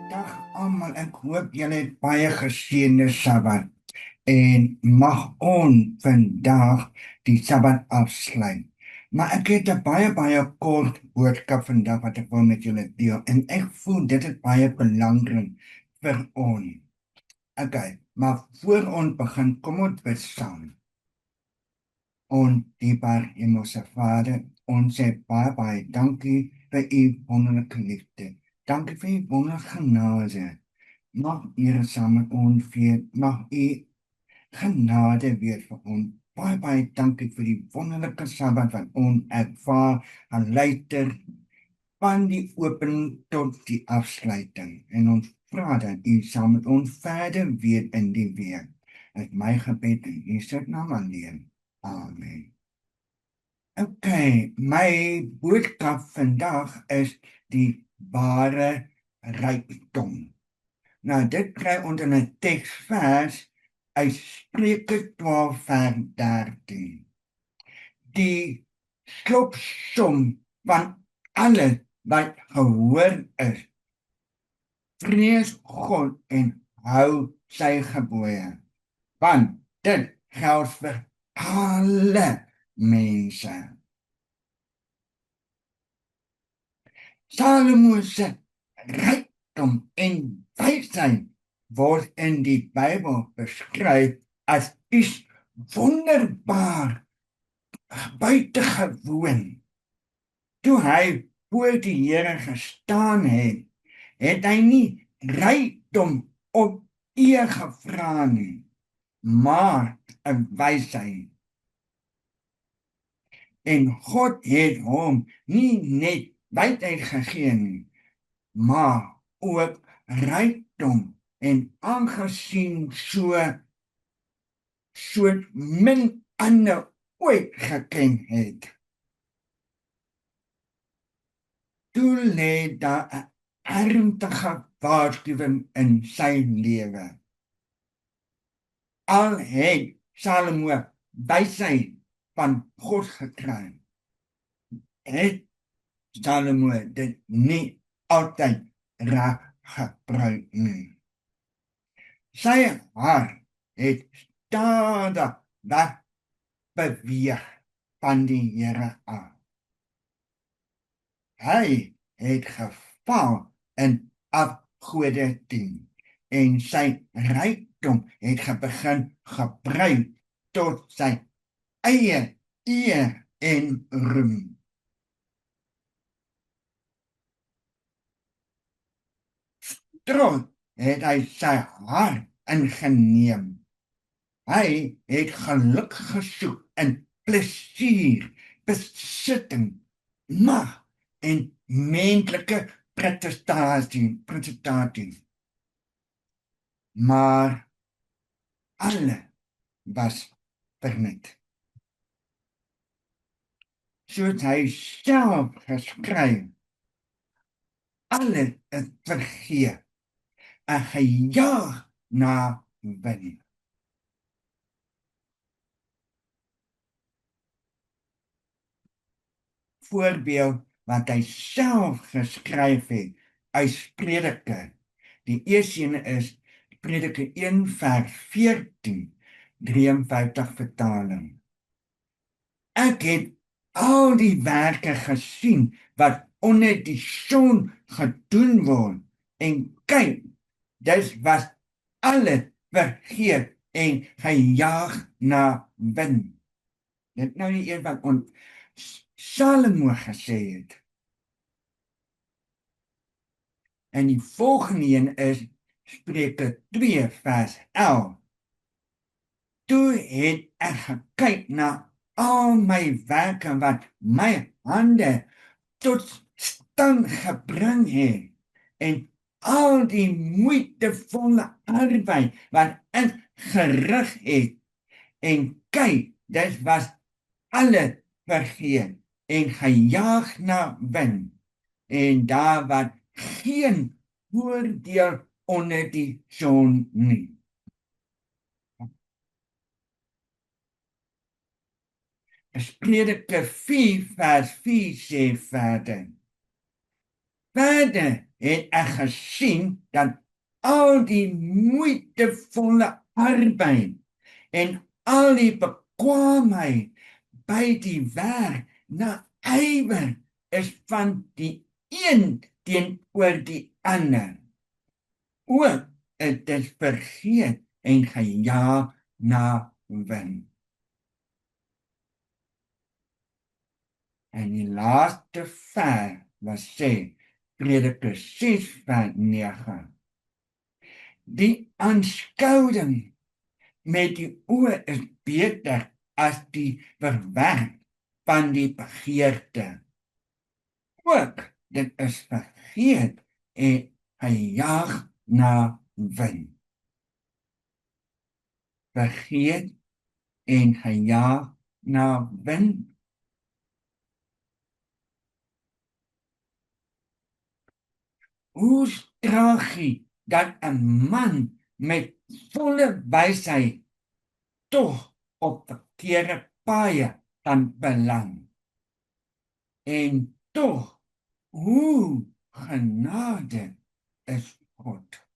Dag almal, ek hoop julle het baie geseënde Sabbat en mag ons vandag die Sabbat afsluit. Maar ek het 'n baie kort boodskap vandag wat ek wil met julle deel en ek voel dit is baie belangrik vir ons. Okay, maar voor ons begin, kom ons bid saam. Ons dierbare Hemelse Vader, ons sê baie dankie vir u wonderlike liefde. Dankie vir u wonderlike genade. Mag Here saam met ons wees, mag u genade wees vir ons. Baie dankie vir die wonderlike Sabbat wat ons ervaar en luister van die opening tot die afsluiting. En ons vra dat u saam met ons verder weer in die week. Uit my gebed in Jesus naam alleen. Amen. Okay, my boodskap vandag is die ware rykdom. Nou, dit kry ons in 'n teksvers uit Spreuke 12 vers 13. Die slotsom van alles wat gehoor is, vrees God en hou sy gebooie, want dit geld vir alle mense. Salomo se rykdom en wysheid word in die Bybel beskryf as iets wonderbaar, buitengewoon. Toe hy voor die Here gestaan het, het hy nie rykdom op eer gevra nie, maar 'n wysheid. En God het hom nie net wysheid gegee nie, maar ook rykdom. En aangesien so min ander ooit geken het, toe lê daar 'n ernstige waarskuwing in sy lewe. Al het Salomo wysheid van God gekry, het Salomo dit nie altyd reg gebruik nie. Sy hart het stadig wegbeweeg van die Here af. Hy het geval in afgodedien en sy rykdom het begin gebruik tot sy eie eer en roem. Trots het hy sy hart ingeneem. Hy het geluk gesoek in plesier, besitting, mag en menslike prestaties. Maar alle was verniet. Soos hy self geskryf, alle is vergeet en gejaag na win. Voorbeeld wat hy self geskryf het uit Spreuke. Die eerste een is Spreuke 1 vers 14, 53 vertaling. Ek het al die werke gesien wat onder die son gedoen word, en kyk, dit was alles vergeet en gejaag na wind. Dit nou die een wat ons Salomo gesê het. En die volgende een is Spreuke 2 vers 11. Toe het ek gekyk na al my werke wat my hande tot stand gebring het, en al die moeitevolle arbeid wat ek gerig het, en kyk, dit was alles vergeet en gejaag na wind, en daar was geen oordeel onder die son nie. Spreuke 4 vers 4 sê verder. Verder het ek gesien dat al die moeitevolle arbeid en al die bekwaamheid by die werk na ywer is van die een teenoor die ander. Ook het is vergeet en gejaag na win. En die laaste vers was sê, Prediker 6 vers 9. Die aanskouing met die oë is beter as die verwerk van die begeerte. Ook dit is vergeet en gejaag na win. Vergeet en gejaag na win. Hoe tragies dat 'n man met volle wysheid tog op verkeerde paaie kan beland. En tog, hoe genade is God.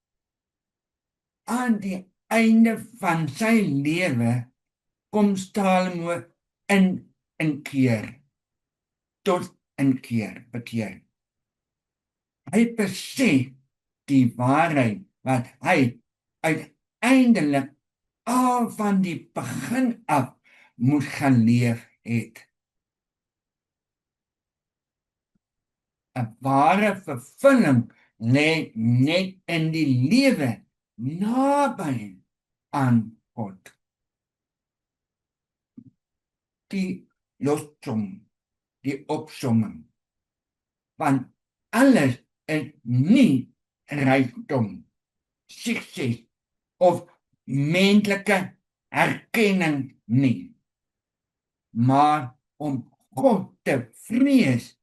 Aan die einde van sy lewe kom Salomo in 'n keer, tot 'n keer bekeer. Hy besef die waarheid wat hy uiteindelik al van die begin af moet geleef het. 'n ware vervulling lê net in die lewe naby aan God. Die lossom, die opsomming van alles is nie rykdom, sukses of menslike erkenning nie, maar om God te vrees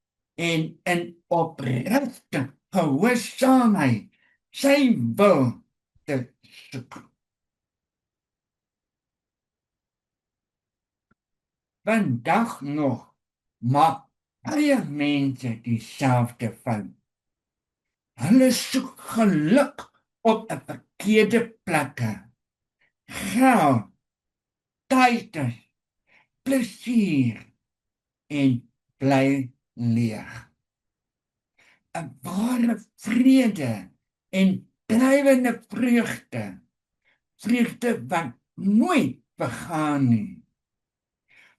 en in oprigte gehoorsaamheid sy wil te soek. Vandag nog maak baie mense dieselfde fout. Hulle soek geluk op 'n verkeerde plekke. Geld, tyd, plesier en bly leeg. 'n ware vrede en blywende vreugde wat nooit vergaan nie,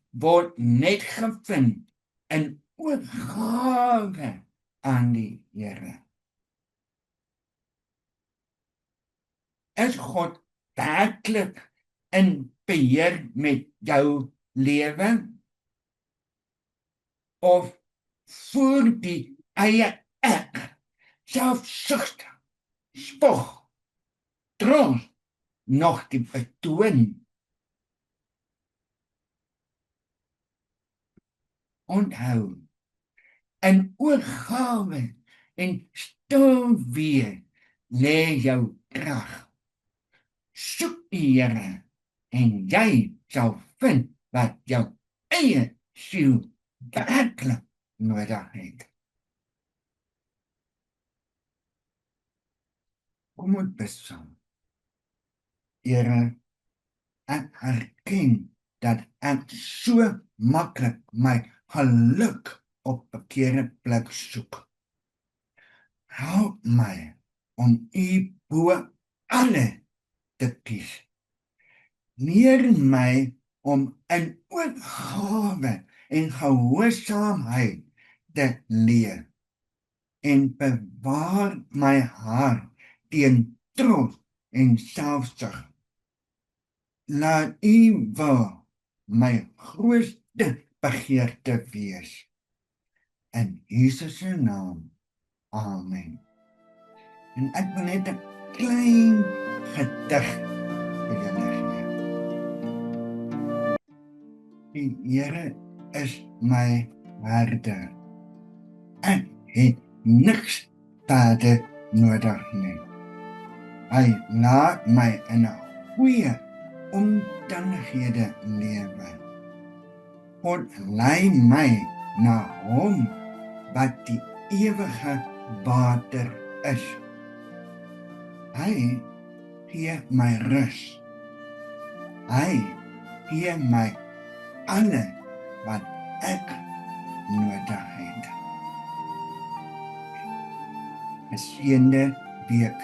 word net gevind in oorgawe aan die Here. Is God werklik in beheer met jou lewe? Of voer die eie ek, selfsugtig, spog, trots nog die betoon? Onthou, in oorgawe en stil wees lê jou krag. Soek die Here en jy sal vind wat jou eie siel werklik nodig het. Kom ons bid saam. Here, ek erken dat ek so maklik my geluk op verkeerde plek soek. Help my om U bo alle te kies. Leer my om in oorgawe en gehoorsaamheid te leef en bewaar my hart teen trots en selfsug. Laat U wil my grootste begeerte wees. In Jesus se naam. Amen. En ek wil net 'n klein gedig vir julle gee. Die Here is my herder. Ek het niks verder nodig nie. Hy laat my in 'n goeie omstandighede lewe. God lei my na hom wat die ewige water is. Hy gee my rus. Hy gee my alles wat ek nodig het. 'n Geseënde week